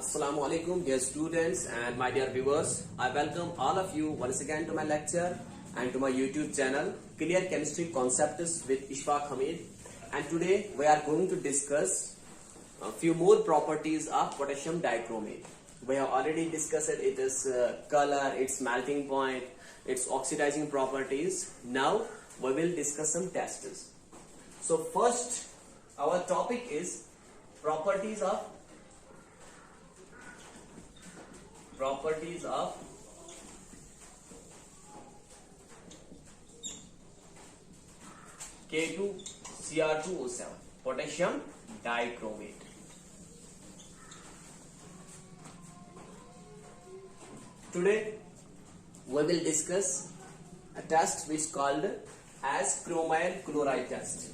Assalamu alaikum dear students and my dear viewers. I welcome all of you once again to my lecture and to my YouTube channel Clear Chemistry Concepts with Ishfaq Hamid. And today we are going to discuss a few more properties of potassium dichromate. We have already discussed its color, its melting point, its oxidizing properties. Now we will discuss some tests. So first our topic is properties of K2Cr2O7 potassium dichromate. Today we will discuss a test which is called as chromyl chloride test,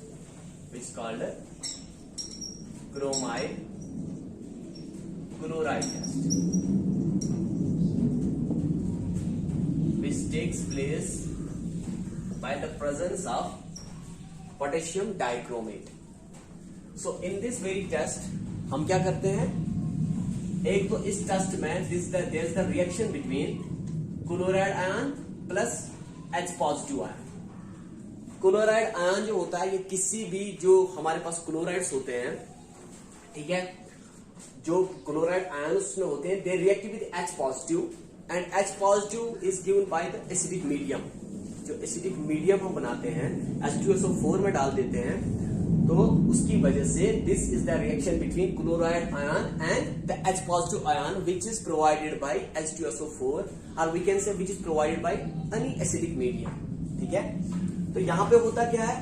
which is called chromyl chloride test, which takes place by the presence of potassium dichromate. So in this very test हम क्या करते हैं, एक तो इस test में there is the reaction between chloride ion plus H positive ion. Chloride ion जो होता है ये किसी भी जो हमारे पास क्लोराइड्स होते हैं, ठीक है, जो क्लोराइड आयन उसमें होते हैं, they react with H positive and H positive is given by the acidic medium. जो एसिडिक मीडियम हम बनाते हैं H2SO4 में डाल देते हैं, तो उसकी वजह से this is the reaction between chloride ion and the H positive ion which is provided by H2SO4 और we can say which is provided by any acidic medium. ठीक है, तो यहां पे होता क्या है,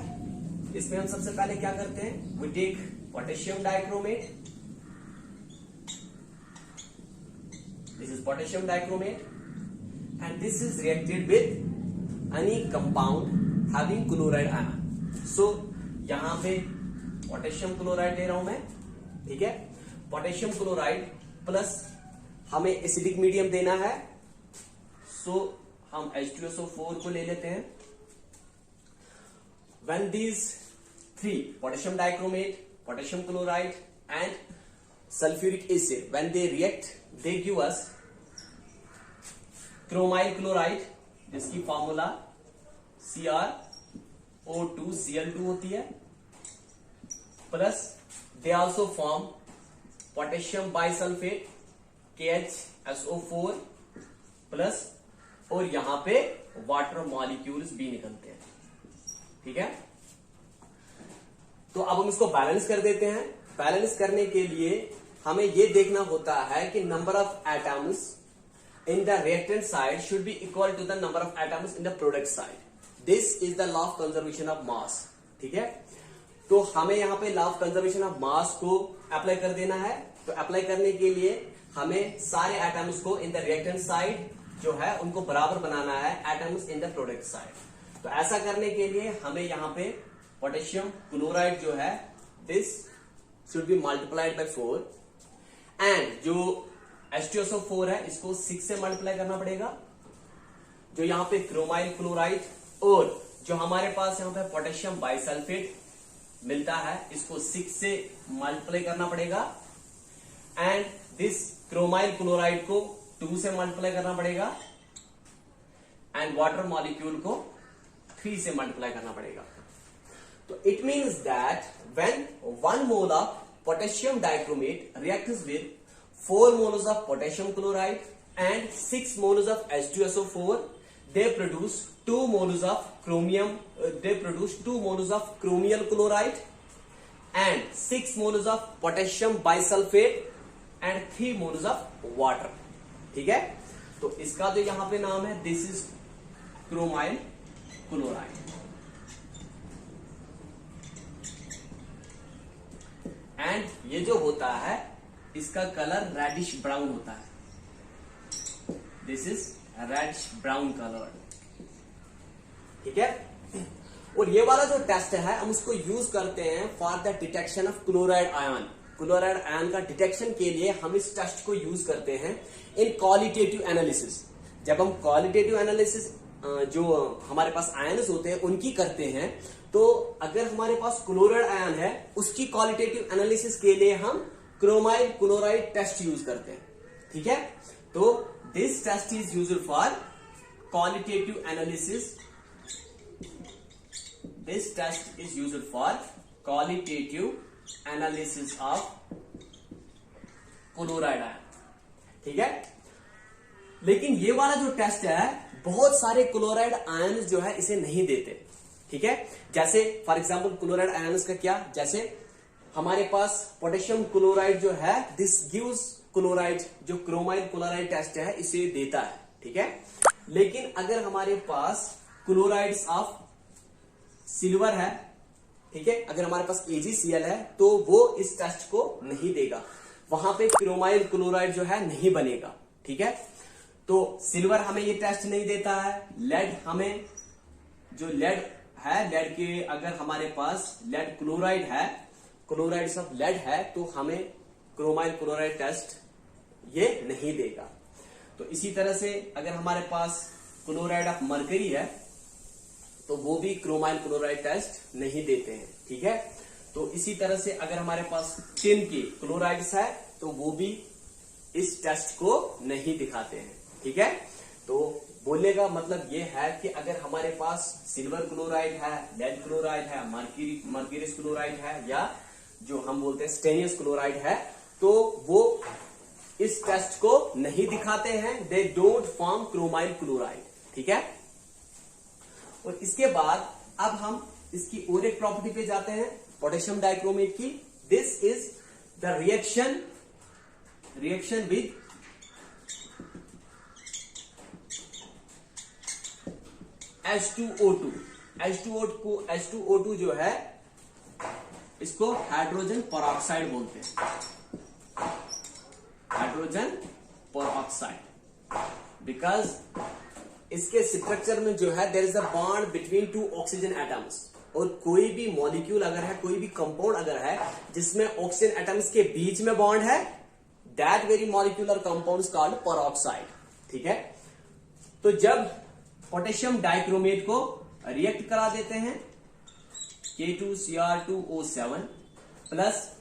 इसमें हम सबसे पहले क्या करते हैं, we take potassium dichromate. This is potassium dichromate and this is reacted with any compound having chloride ion. So यहां पे पोटेशियम क्लोराइड ले रहा हूं मैं, ठीक है, पोटेशियम क्लोराइड प्लस हमें एसिडिक मीडियम देना है, सो हम H2SO4 को ले लेते हैं. When these three, potassium dichromate, potassium chloride and sulfuric acid, when they react, they give us chromyl chloride जिसकी फॉर्मूला CrO2Cl2 होती है, plus they also form potassium bisulphate KHSO4 plus, और यहां पे वाटर मॉलिक्यूल्स भी निकलते हैं. ठीक है, तो अब हम इसको बैलेंस कर देते हैं. बैलेंस करने के लिए हमें यह देखना होता है कि number of atoms in the reactant side should be equal to the number of atoms in the product side. This is the law of conservation of mass. ठीक है, तो हमें यहां पे law of conservation of mass को apply कर देना है. तो अप्लाई करने के लिए हमें सारे एटम्स को इन द रिएक्टेंट साइड जो है उनको बराबर बनाना है atoms in the product side. तो ऐसा करने के लिए हमें यहां पे पोटेशियम क्लोराइड जो है this should be multiplied by 4 and जो H2SO4 है इसको 6 से मल्टीप्लाई करना पड़ेगा. जो यहां पे क्रोमाइल क्लोराइड और जो हमारे पास यहां पे पोटेशियम बाइसल्फेट मिलता है इसको 6 से मल्टीप्लाई करना पड़ेगा एंड दिस क्रोमाइल क्लोराइड को 2 से मल्टीप्लाई करना पड़ेगा एंड वाटर मॉलिक्यूल को 3 से मल्टीप्लाई करना पड़ेगा. तो it means that when 1 mole of potassium dichromate reacts with 4 moles of potassium chloride and 6 moles of H2SO4, they produce 2 moles of chromium. They produce 2 moles of chromial chloride and 6 moles of potassium bisulfate and 3 moles of water. ठीक है, तो इसका जो यहां पे नाम है this is chromyl chloride. And ये जो होता है इसका कलर रेडिश ब्राउन होता है. This is reddish brown colour. ठीक है, और ये वाला जो टेस्ट है हम उसको यूज करते हैं for the detection of chloride ion. Chloride ion का डिटेक्शन के लिए हम इस टेस्ट को यूज करते हैं इन क्वालिटेटिव एनालिसिस. जब हम क्वालिटेटिव एनालिसिस जो हमारे पास आयन्स होते हैं उनकी करते हैं, तो अगर हमारे पास क्लोराइड आयन है उसकी क्वालिटेटिव एनालिसिस के लिए हम क्रोमाइल क्लोराइड टेस्ट यूज करते हैं, ठीक है। तो this test is used for qualitative analysis, this test is used for qualitative analysis of chloride ion, ठीक है। लेकिन ये वाला जो टेस्ट है बहुत सारे क्लोराइड आयन जो है इसे नहीं देते, ठीक है। जैसे फॉर एग्जांपल क्लोराइड आयन्स का क्या, जैसे हमारे पास पोटेशियम क्लोराइड जो है दिस गिव्स क्लोराइड, जो क्रोमाइल क्लोराइड टेस्ट है इसे देता है, ठीक है। लेकिन अगर हमारे पास क्लोराइड्स ऑफ सिल्वर है, ठीक है, अगर हमारे पास AgCl है तो वो इस टेस्ट को नहीं देगा, वहां पे क्रोमाइल क्लोराइड जो है नहीं बनेगा, ठीक है। तो सिल्वर हमें ये टेस्ट नहीं देता है, लेड हमें, जो लेड है, लेड के अगर हमारे पास लेड क्लोराइड है, क्लोराइड्स ऑफ लेड है, तो हमें क्रोमाइल क्लोराइड टेस्ट ये नहीं देगा। तो इसी तरह से अगर हमारे पास क्लोराइड ऑफ मरकरी है तो वो भी क्रोमाइल क्लोराइड टेस्ट नहीं देते हैं, ठीक है। तो इसी तरह से अगर हमारे पास टिन की क्लोराइड्स है तो वो भी इस टेस्ट को नहीं दिखाते हैं, ठीक है। तो बोलने का मतलब ये है कि अगर हमारे पास सिल्वर क्लोराइड है, लेड क्लोराइड है, मर्क्यूरियस क्लोराइड है, या जो हम बोलते हैं स्टेनियस क्लोराइड है, तो वो इस टेस्ट को नहीं दिखाते हैं, they don't form chromyl chloride, ठीक है। और इसके बाद अब हम इसकी और एक प्रॉपर्टी पे जाते हैं, पोटेशियम डाइक्रोमेट की। This is the reaction with H2O2। H2O2 जो है इसको हाइड्रोजन पेरोक्साइड बोलते हैं, हाइड्रोजन पेरोक्साइड, बिकॉज इसके स्ट्रक्चर में जो है there is a bond between two oxygen atoms. और कोई भी मॉलिक्यूल अगर है, कोई भी कंपाउंड अगर है जिसमें ऑक्सीजन एटम्स के बीच में बॉन्ड है, दैट वेरी मॉलिक्यूल और कंपाउंड इज कॉल्ड पेरोक्साइड, ठीक है। तो जब पोटेशियम डाइक्रोमेट को रिएक्ट करा देते हैं K2Cr2O7 plus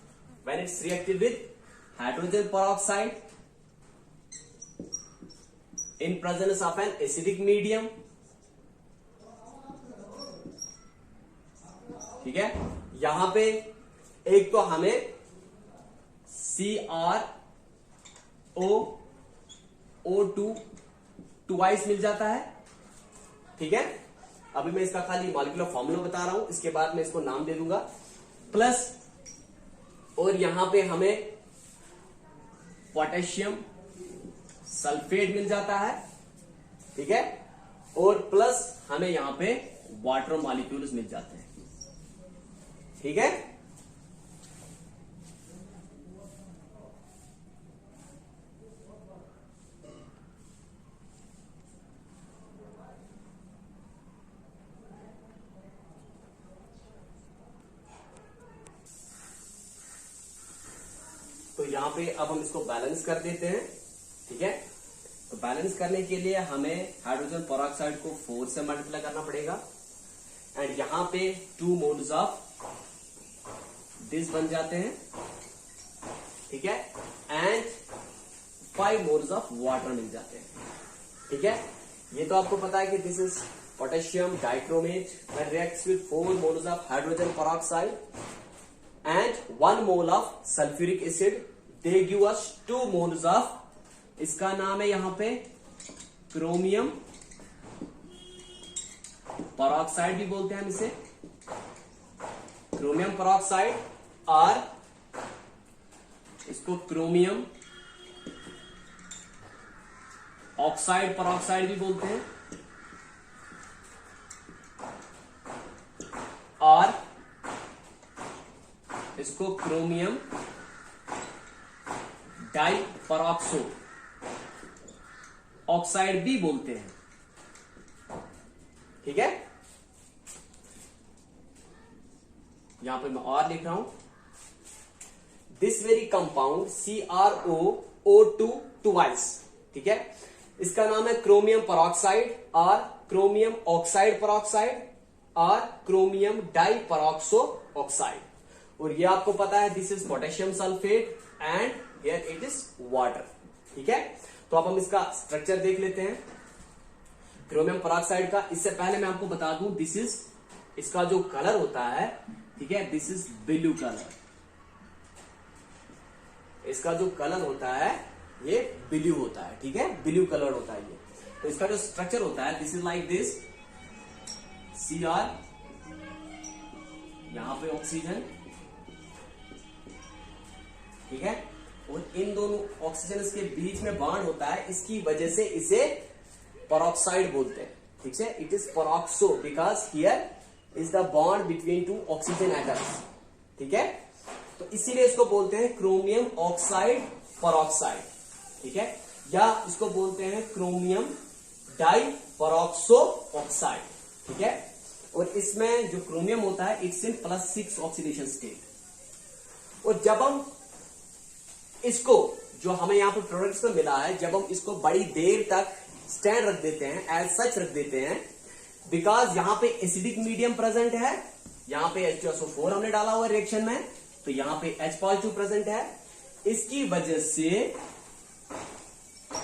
when it's reacted with hydrogen peroxide in presence of N acidic medium, ठीक है। यहां पे एक तो हमें CrO2 ट्वाइस मिल जाता है, ठीक है। अभी मैं इसका खाली मॉलिक्यूलर फॉर्मूला बता रहा हूं, इसके बाद मैं इसको नाम दे दूंगा, प्लस और यहां पे हमें पोटेशियम सल्फेट मिल जाता है, ठीक है। और प्लस हमें यहां पे वाटर मॉलिक्यूल्स मिल जाते हैं, ठीक है। तो यहां पे अब हम इसको बैलेंस कर देते हैं, ठीक है। तो बैलेंस करने के लिए हमें हाइड्रोजन पेरोक्साइड को 4 से मल्टीप्लाई करना पड़ेगा, एंड यहां पे 2 मोल्स ऑफ दिस बन जाते हैं, ठीक है, एंड 5 मोल्स ऑफ वाटर मिल जाते हैं, ठीक है। ये तो आपको पता है कि this is potassium dichromate when reacts with 4 moles of hydrogen peroxide and 1 mole of sulfuric acid, they give us 2 moles of, इसका नाम है यहां पे क्रोमियम पेरोक्साइड भी बोलते हैं हम इसे, क्रोमियम पेरोक्साइड, और इसको क्रोमियम ऑक्साइड पेरोक्साइड भी बोलते हैं, और इसको क्रोमियम डाई पेरोक्सो ऑक्साइड भी बोलते हैं, ठीक है। यहां पे मैं और लिख रहा हूं, this very compound CrO2 twice, ठीक है, इसका नाम है क्रोमियम पेरोक्साइड और क्रोमियम ऑक्साइड पेरोक्साइड और क्रोमियम डाई पेरोक्सो ऑक्साइड। और ये आपको पता है this is potassium sulphate and here it is water. ठीक है, तो अब हम इसका स्ट्रक्चर देख लेते हैं क्रोमियम पेरोक्साइड का। इससे पहले मैं आपको बता दूं दिस इज, इसका जो कलर होता है, ठीक है, दिस इज ब्लू कलर। इसका जो कलर होता है ये ब्लू होता है। ठीक है, ब्लू कलर होता है ये। तो इसका जो स्ट्रक्चर होता है this is like this, Cr, यहां पे ऑक्सीजन, ठीक है, और इन दोनों ऑक्सीजन के बीच में बॉन्ड होता है, इसकी वजह से इसे पेरोक्साइड बोलते हैं। ठीक है, it is peroxo because here is the bond between two oxygen atoms. ठीक है, तो इसीलिए इसको बोलते हैं क्रोमियम ऑक्साइड पेरोक्साइड। ठीक है, या इसको बोलते हैं क्रोमियम डाई पेरोक्सो ऑक्साइड। ठीक है, और इसमें जो क्रोमियम होता है इट्स इन +6 ऑक्सीडेशन स्टेट। और जब हम इसको, जो हमें यहां पर प्रोडक्ट्स में मिला है, जब हम इसको बड़ी देर तक स्टैंड रख देते हैं, एज सच रख देते हैं, बिकॉज यहां पे एसिडिक मीडियम प्रेजेंट है, यहां पे H2SO4 हमने डाला हुआ रिएक्शन में, तो यहां पे H पॉजिटिव प्रेजेंट है। इसकी वजह से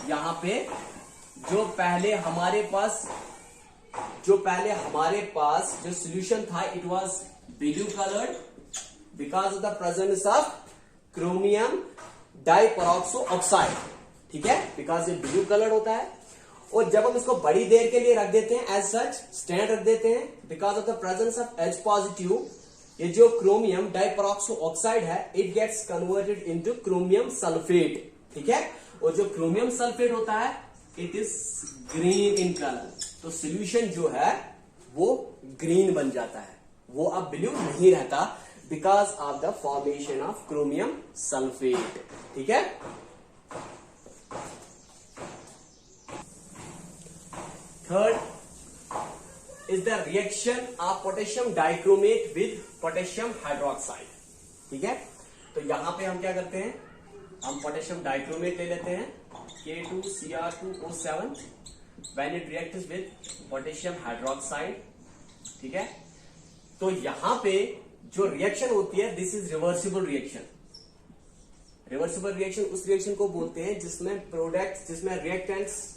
यहां पे जो पहले हमारे पास जो सॉल्यूशन था it was blue coloured because of the presence of chromium diperoxo oxide. ठीक है, बिकॉज ये ब्लू कलर्ड होता है। और जब हम इसको बड़ी देर के लिए रख देते हैं, एज सच स्टैंड रख देते हैं, because of the presence of H positive, ये जो क्रोमियम डाइपेरोक्सो ऑक्साइड है it gets converted into chromium sulphate. ठीक है, और जो क्रोमियम सल्फेट होता है it is green in colour. तो सॉल्यूशन जो है वो ग्रीन बन जाता है, वो अब ब्लू नहीं रहता because of the formation of chromium sulphate. ठीक है, third is the reaction of potassium dichromate with potassium hydroxide. ठीक है, तो यहां पे हम क्या करते हैं, हम पोटेशियम डाइक्रोमेट ले लेते हैं K2Cr2O7 when it reacts with potassium hydroxide. ठीक है, तो यहां पे जो रिएक्शन होती है this is reversible reaction. Reversible reaction उस रिएक्शन को बोलते हैं जिसमें reactants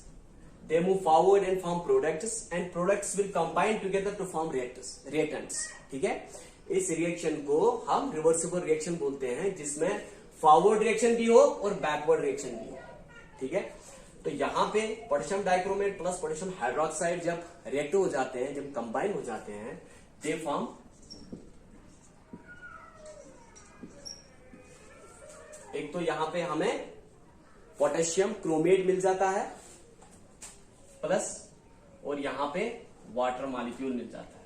they move forward and form products and products will combine together to form reactants। ठीक है, इस रिएक्शन को हम रिवर्सिबल रिएक्शन बोलते हैं जिसमें फॉरवर्ड रिएक्शन भी हो और बैकवर्ड रिएक्शन भी हो। ठीक है, तो यहां पे potassium dichromate plus potassium hydroxide जब रिएक्ट हो जाते हैं, जब कंबाइन हो जाते हैं, दे फॉर्म एक तो यहां पे हमें पोटेशियम क्रोमेट मिल जाता है प्लस, और यहां पे वाटर मॉलिक्यूल मिल जाता है।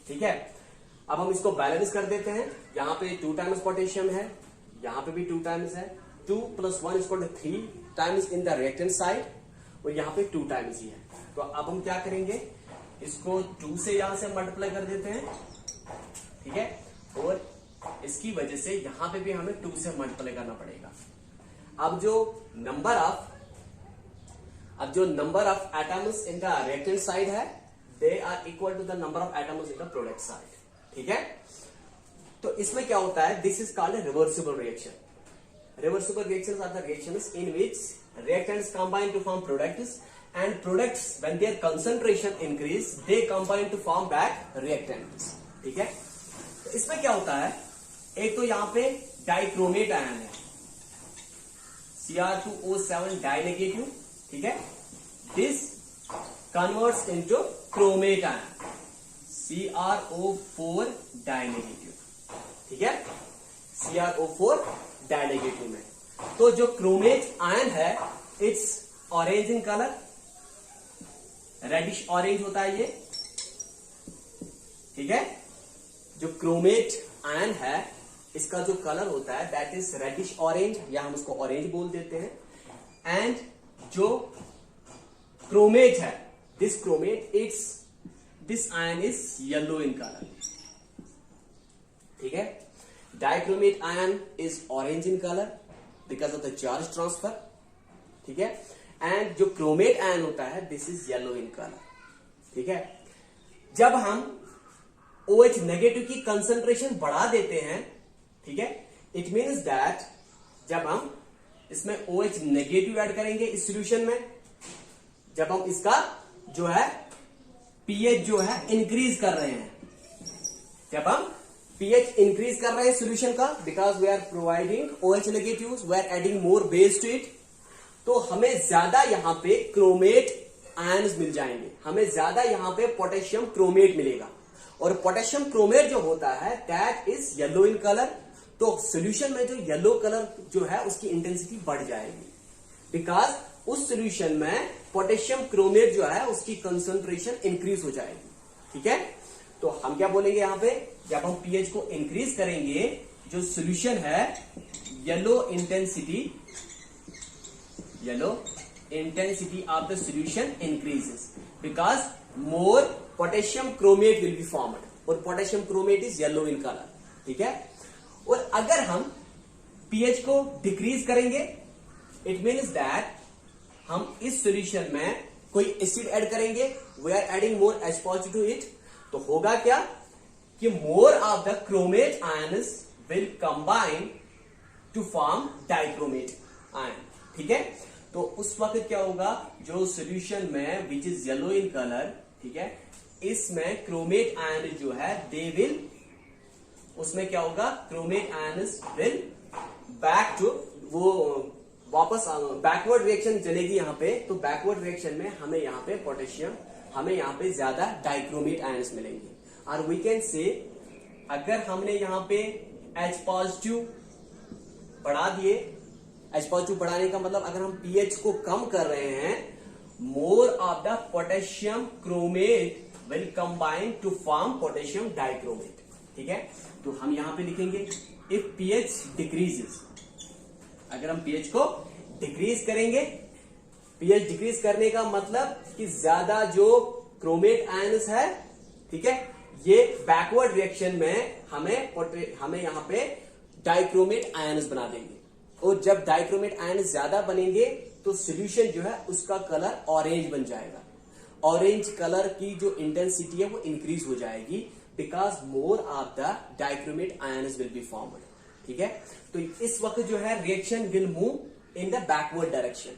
ठीक है, अब हम इसको बैलेंस कर देते हैं। यहां पे 2 टाइम्स पोटेशियम है, यहां पे भी 2 टाइम्स है, 2 + 1 = 3 times in the reactant side, और यहां पे 2 टाइम्स ही है। तो अब हम क्या करेंगे, इसको 2 से यहां से मल्टीप्लाई कर देते हैं। ठीक है, और इसकी वजह से यहां पे भी हमें 2 से मल्टीप्लाई करना पड़ेगा। अब जो number of atoms in the reactant side है they are equal to the number of atoms in the product side. ठीक है, तो इसमें क्या होता है, this is called a reversible reaction. Reversible reactions are the reactions in which reactants combine to form products and products when their concentration increase they combine to form back reactants। ठीक है, तो इसमें क्या होता है, एक तो यहां पे डाइक्रोमेट आयन है Cr2O7 डाइनेगेटिव। ठीक है, this converts into chromate ion CrO4 dinegative. ठीक है, CrO4 डाइनेगेटिव में तो जो क्रोमेट आयन है it's orange in colour, reddish orange होता है ये। ठीक है, जो क्रोमेट आयन है इसका जो कलर होता है दैट इज रेडिश ऑरेंज, या हम उसको ऑरेंज बोल देते हैं। एंड जो क्रोमेट है this ion is yellow in colour. ठीक है, dichromate ion is orange in colour because of the charge transfer. ठीक है, एंड जो क्रोमेट आयन होता है this is yellow in colour. ठीक है, जब हम OH नेगेटिव की कंसंट्रेशन बढ़ा देते हैं, ठीक है, इट मीन्स दैट जब हम इसमें OH नेगेटिव ऐड करेंगे इस सॉल्यूशन में, जब हम इसका जो है pH जो है इंक्रीज कर रहे हैं, जब हम pH इंक्रीज कर रहे हैं सॉल्यूशन का, because we are providing OH negative, we are adding more base to it, तो हमें ज्यादा यहां पे क्रोमेट आयन्स मिल जाएंगे, हमें ज्यादा यहां पे पोटेशियम क्रोमेट मिलेगा, और पोटेशियम क्रोमेट जो होता है that is yellow in colour, तो सॉल्यूशन में जो येलो कलर जो है उसकी इंटेंसिटी बढ़ जाएगी, बिकॉज उस सॉल्यूशन में पोटेशियम क्रोमेट जो है उसकी कंसंट्रेशन इंक्रीज हो जाएगी, ठीक है। तो हम क्या बोलेंगे यहां पे, जब हम pH को इंक्रीज करेंगे, जो सॉल्यूशन है yellow intensity of the solution increases because more potassium chromate will be formed, और potassium chromate is yellow in colour, ठीक है। और अगर हम pH को डिक्रीज करेंगे, इट मीन्स दैट हम इस सॉल्यूशन में कोई एसिड ऐड करेंगे, we are adding more H positive to it, तो होगा क्या कि more of the chromate ions will combine to form dichromate ion, ठीक है। तो उस वक्त क्या होगा, जो सॉल्यूशन में which is yellow in colour, ठीक है, इसमें क्रोमेट आयन जो है दे विल, उसमें क्या होगा, chromate ions will back to, वो वापस बैकवर्ड रिएक्शन चलेगी यहां पे, तो बैकवर्ड रिएक्शन में हमें यहां पे पोटेशियम, हमें यहां पे ज्यादा डाइक्रोमेट आयन्स मिलेंगे, और वी कैन से अगर हमने यहां पे H पॉजिटिव बढ़ा दिए, H पॉजिटिव बढ़ाने का मतलब अगर हम pH को कम कर रहे हैं, more of the potassium chromate will combine to form potassium dichromate, ठीक है। तो हम यहां पे लिखेंगे इफ pH डिक्रीजेस, अगर हम pH को डिक्रीज करेंगे, pH डिक्रीज करने का मतलब कि ज्यादा जो क्रोमेट आयन्स है, ठीक है, ये बैकवर्ड रिएक्शन में हमें यहां पे डाइक्रोमेट आयन्स बना देंगे, और जब डाइक्रोमेट आयन्स ज्यादा बनेंगे तो सॉल्यूशन जो है उसका कलर ऑरेंज बन जाएगा, ऑरेंज कलर की जो इंटेंसिटी है वो इंक्रीज हो जाएगी, because more of the dichromate ions will be formed, ठीक है। तो इस वक्त जो है reaction will move in the backward direction,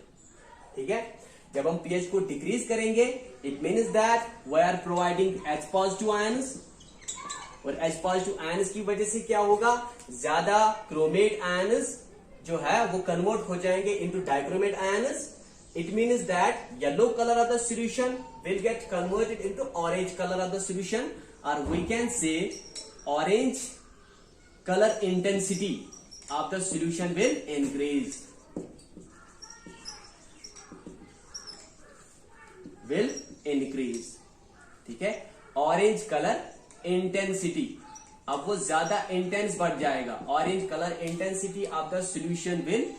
ठीक है। जब हम pH को डिक्रीज करेंगे, it means that we are providing H positive ions, और H पॉजिटिव आयन्स की वजह से क्या होगा, ज्यादा क्रोमेट आयन्स जो है वो कन्वर्ट हो जाएंगे into dichromate ions, it means that yellow colour of the solution will get converted into orange colour of the solution, और we can say orange colour intensity of the solution will increase, will increase, ठीक है। Orange colour intensity, अब वो ज्यादा intense बढ़ जाएगा, orange colour intensity of the solution will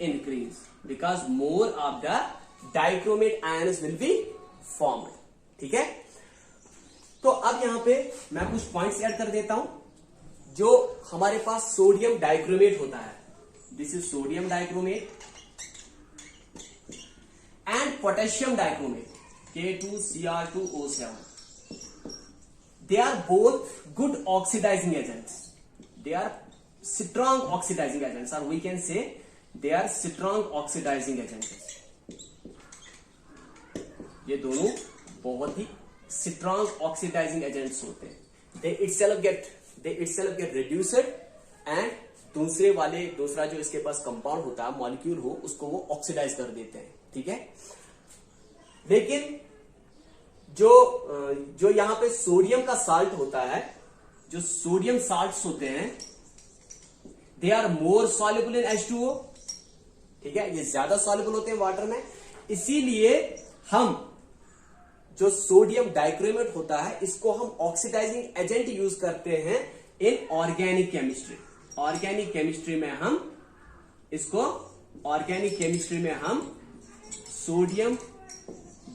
increase because more of the dichromate ions will be formed, ठीक है। तो अब यहां पे मैं कुछ पॉइंट्स ऐड कर देता हूं, जो हमारे पास सोडियम डाइक्रोमेट होता है, this is sodium dichromate and potassium dichromate K2Cr2O7, they are both good oxidizing agents, they are strong oxidizing agents, or we can say they are strong oxidizing agents, ये दोनों बहुत ही strong oxidizing agents होते हैं, they itself get reduced and दूसरा जो इसके पास compound होता है, मॉलिक्यूल हो, उसको वो ऑक्सीडाइज कर देते हैं, ठीक है। लेकिन जो यहां पे सोडियम का साल्ट होता है, जो सोडियम साल्ट्स होते हैं, दे are more soluble in H2O, ठीक है, ये ज्यादा सॉल्युबल होते हैं वाटर में, इसीलिए हम जो सोडियम डाइक्रोमेट होता है इसको हम ऑक्सीडाइजिंग एजेंट यूज करते हैं in organic chemistry, organic chemistry में हम सोडियम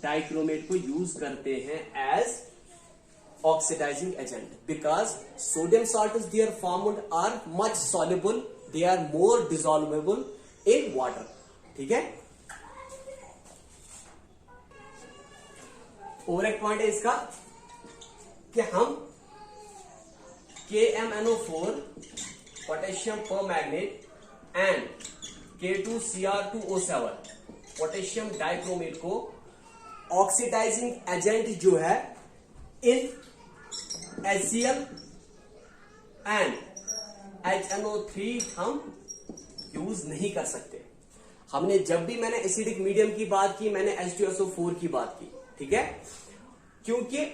डाइक्रोमेट को यूज करते हैं as oxidising agent, because sodium salt is there formed are much soluble, they are more dissolvable in water, ठीक है। और एक पॉइंट है इसका कि हम KMNO4 potassium permanganate and K2Cr2O7 potassium dichromate को ऑक्सीडाइजिंग एजेंट जो है इन HCl एंड HNO3 हम यूज नहीं कर सकते। हमने जब भी मैंने एसिडिक मीडियम की बात की, मैंने H2SO4 की बात की, ठीक है, क्योंकि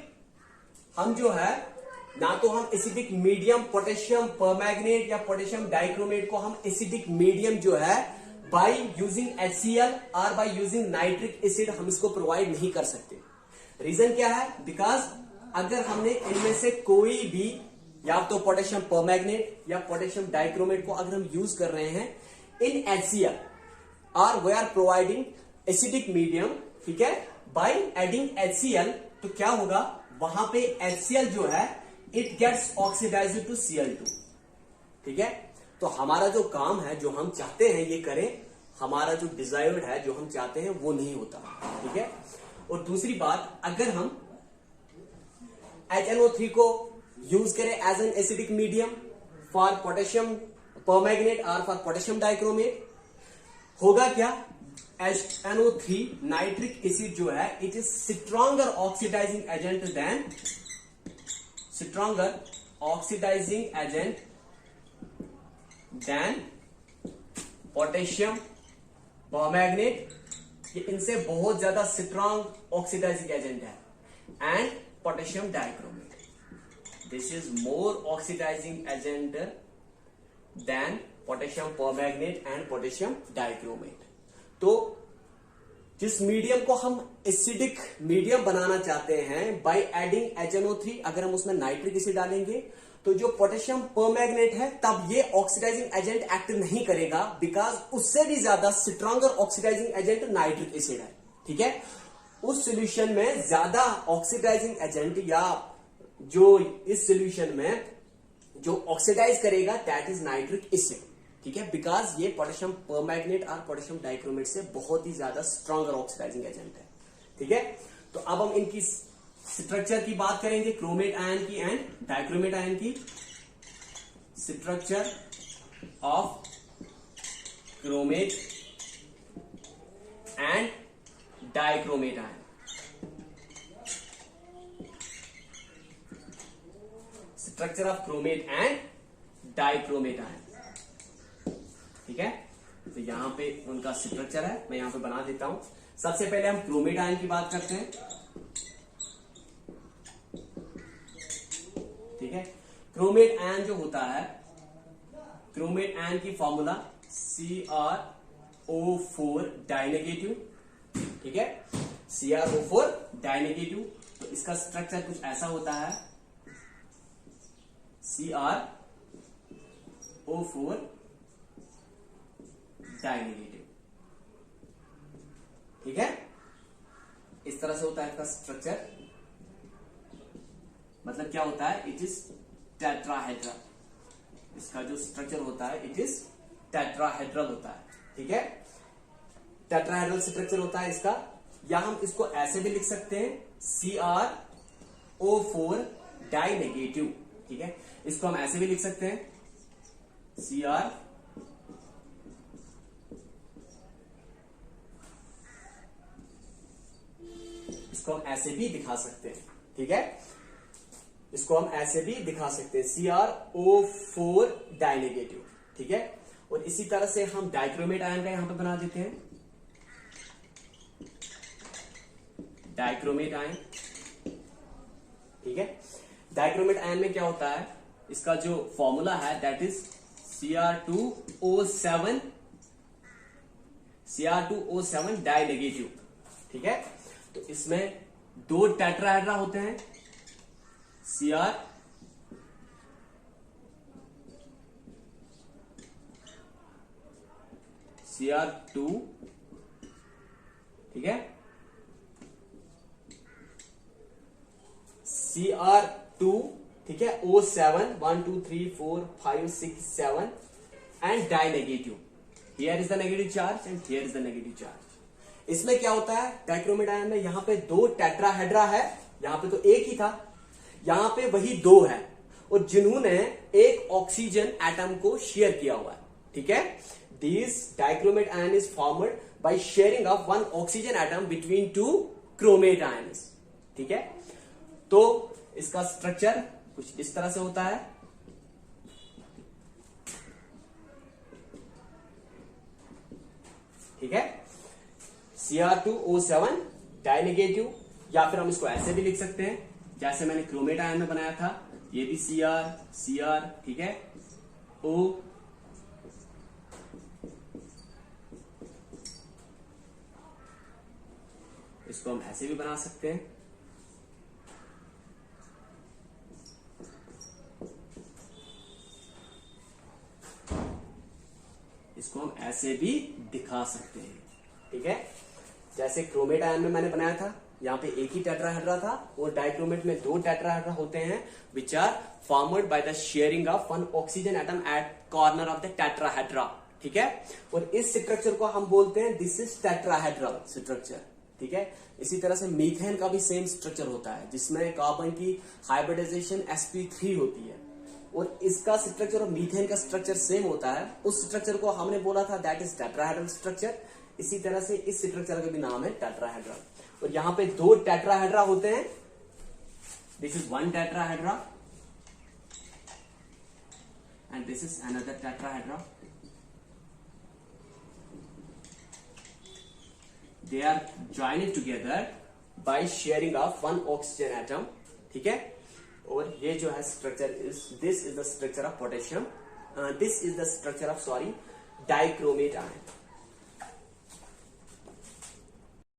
हम जो है ना तो हम एसिडिक मीडियम पोटेशियम परमैंगनेट या पोटेशियम डाइक्रोमेट को हम एसिडिक मीडियम जो है बाय यूजिंग HCl और बाय यूजिंग नाइट्रिक एसिड हम इसको प्रोवाइड नहीं कर सकते। रीजन क्या है? बिकॉज अगर हमने इनमें से कोई भी या तो पोटेशियम परमैंगनेट या पोटेशियम डाइक्रोमेट को अगर हम यूज कर रहे हैं इन HCl और we are providing acidic medium, ठीक है, बाय एडिंग HCl, तो क्या होगा वहां पे HCl जो है it gets oxidised to Cl2, ठीक है। तो हमारा जो काम है, जो हम चाहते हैं ये करें, हमारा जो डिजायर्ड है, जो हम चाहते हैं वो नहीं होता, ठीक है। और दूसरी बात, अगर हम HNO3 को यूज करें as an acidic medium for potassium permanganate और फॉर पोटेशियम डाइक्रोमेट, होगा क्या? HNO3 नाइट्रिक एसिड जो है it is stronger oxidising agent than potassium permanganate, ये इनसे बहुत ज्यादा स्ट्रॉन्ग ऑक्सीडाइजिंग एजेंट है। And potassium dichromate, this is more oxidising agent than potassium permanganate and potassium dichromate. तो जिस मीडियम को हम एसिडिक मीडियम बनाना चाहते हैं बाय एडिंग HNO3, अगर हम उसमें नाइट्रिक एसिड डालेंगे तो जो पोटेशियम परमैंगनेट है तब ये ऑक्सीडाइजिंग एजेंट एक्ट नहीं करेगा, बिकॉज उससे भी ज्यादा stronger oxidising agent nitric acid है, ठीक है। उस सॉल्यूशन में ज्यादा ऑक्सीडाइजिंग एजेंट या जो इस सॉल्यूशन में जो ऑक्सीडाइज करेगा दैट इज नाइट्रिक एसिड, ठीक है, बिकॉज ये पोटेशियम परमैंगनेट और पोटेशियम डाइक्रोमेट से बहुत ही ज्यादा स्ट्रॉन्गर ऑक्सीडाइजिंग एजेंट है, ठीक है। तो अब हम इनकी स्ट्रक्चर की बात करेंगे, क्रोमेट आयन की एंड डाइक्रोमेट आयन की। Structure of chromate and dichromate ion. Structure of chromate and dichromate ion, ठीक है। तो यहां पे उनका स्ट्रक्चर है, मैं यहां पे बना देता हूं। सबसे पहले हम क्रोमेट आयन की बात करते हैं, ठीक है। क्रोमेट आयन जो होता है, क्रोमेट आयन की फॉर्मूला CrO4 डाइनेगेटिव, ठीक है, CrO4 डाइनेगेटिव। तो इसका स्ट्रक्चर कुछ ऐसा होता है, CrO4 डाइनेगेटिव, ठीक है। इस तरह से होता है इसका स्ट्रक्चर। मतलब क्या होता है? It is tetrahedral. इसका जो स्ट्रक्चर होता है इट इज टेट्राहेड्रल होता है, ठीक है। टेट्राहेड्रल स्ट्रक्चर होता है इसका, या हम इसको ऐसे भी लिख सकते हैं CrO4 डाइनेगेटिव, ठीक है। इसको हम ऐसे भी लिख सकते हैं इसको हम ऐसे भी दिखा सकते हैं, ठीक है। इसको हम ऐसे भी दिखा सकते हैं CrO4 डाइनेगेटिव, ठीक है। और इसी तरह से हम डाइक्रोमेट आयन का यहां पे बना देते हैं, डाइक्रोमेट आयन, ठीक है। डाइक्रोमेट आयन में क्या होता है? इसका जो फॉर्मूला है दैट इज Cr2O7 डाइनेगेटिव, ठीक है। तो इसमें दो टेट्राहेड्रा होते हैं, Cr2, ठीक है, Cr2, ठीक है, O7 1 2 3 4 5 6 7 and dinegative. Here is the negative charge and here is the negative charge. इसमें क्या होता है? डाइक्रोमेट आयन में यहां पे दो टेट्राहेड्रा है, यहां पे तो एक ही था, यहां पे वही दो है, और जिन्होंने एक ऑक्सीजन एटम को शेयर किया हुआ है, ठीक है। This dichromate ion is formed by sharing of one oxygen atom between two chromate ions, ठीक है। तो इसका स्ट्रक्चर कुछ इस तरह से होता है, ठीक है। Cr2O7 डाइनेगेटिव, या फिर हम इसको ऐसे भी लिख सकते हैं जैसे मैंने क्रोमेट आयन में बनाया था, ये भी Cr, ठीक है, O, इसको हम ऐसे भी बना सकते हैं, इसको हम ऐसे भी दिखा सकते हैं, ठीक है। जैसे क्रोमेट आयन में मैंने बनाया था, यहाँ पे एक ही टेट्राहेड्रा था, और डाइक्रोमेट में दो टेट्राहेड्रा होते हैं which are formed by the sharing of one oxygen atom at corner of the tetrahedra, ठीक है। और इस स्ट्रक्चर को हम बोलते हैं दिस इज टेट्राहेड्रल स्ट्रक्चर, ठीक है। इसी तरह से मीथेन का भी सेम स्ट्रक्चर होता है जिसमें कार्बन की हाइब्रिडाइजेशन sp3 होती है, और इसका स्ट्रक्चर और मीथेन का स्ट्रक्चर सेम होता है। उस स्ट्रक्चर को हमने बोला था दैट इज टेट्राहेड्रल स्ट्रक्चर। इसी तरह से इस स्ट्रक्चर का भी नाम है टेट्राहेड्रा, और यहां पे दो टेट्राहेड्रा होते हैं, this is one tetrahedra and this is another tetrahedra. They are joined together by sharing of one oxygen atom, ठीक है। और ये जो है structure this is the structure of potassium, this is the structure of dichromate ion.